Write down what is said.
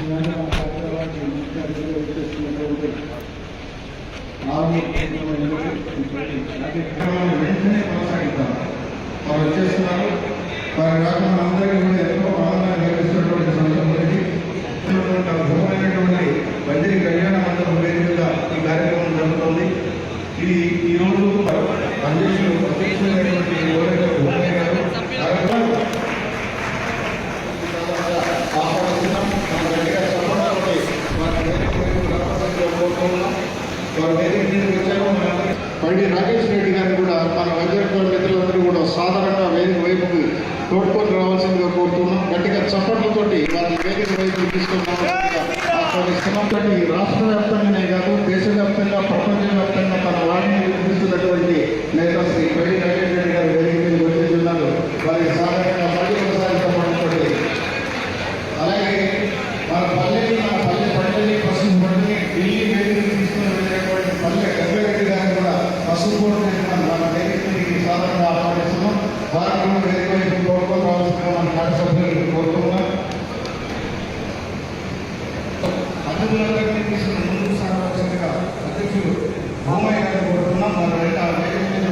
వెంటనే కొనసాగిద్దాం. వారు వచ్చేస్తున్నారు. వారి రాకుండా అందరికీ కూడా ఎంతో ఆనందాన్ని కలిగిస్తున్నటువంటి సందర్భానికి అద్భుతమైనటువంటి బదిలీ కళ్యాణ మండపం వేదికగా ఈ కార్యక్రమం జరుగుతుంది. ఇది ఈరోజు అధ్యక్షులైనటువంటి పండి రాకేష్ రెడ్డి గారిని కూడా మన వైద్యుల మిత్రులందరూ కూడా సాధారణంగా వేదిక వైపుకి తోడ్కొని రావాల్సిందిగా కోరుతున్నాం. గట్టిగా చప్పట్లతోటి వారిని వేదిక వైపు తీసుకున్నాం. రాష్ట్ర వ్యాప్తంగానే కాదు దేశవ్యాప్తంగా ప్రపంచవ్యాప్తంగా తన వారిని నిర్మిస్తున్నటువంటి నేత శ్రీ పండి రాకేష్ రెడ్డి గారు వేదిక మీద గుర్తిస్తున్నారు. వారికి సాధారణంగా పది కొనసాగించబడుతుంది. అలాగే మన పల్లె పంటని పసుపు పంటని ఢిల్లీ వేదిక తీసుకుని వెళ్ళినటువంటి పల్లె గంగారెడ్డి గారిని కూడా పసుపు పంటని మన వేదికకి సాధారణంగా ఆహ్వానిస్తున్నాం. వారిని కూడా వేదిక వైపు తోడుకొని రావాల్సిందిగా మన పార్టీ సభ్యులు కోరుతున్నాం. అతిథులందరినీ తీసుకుని ముందుకు సాగవలసిందిగా అధ్యక్షులు భూమయ్య గారిని కోరుతున్నాం. మన వేదిక మీద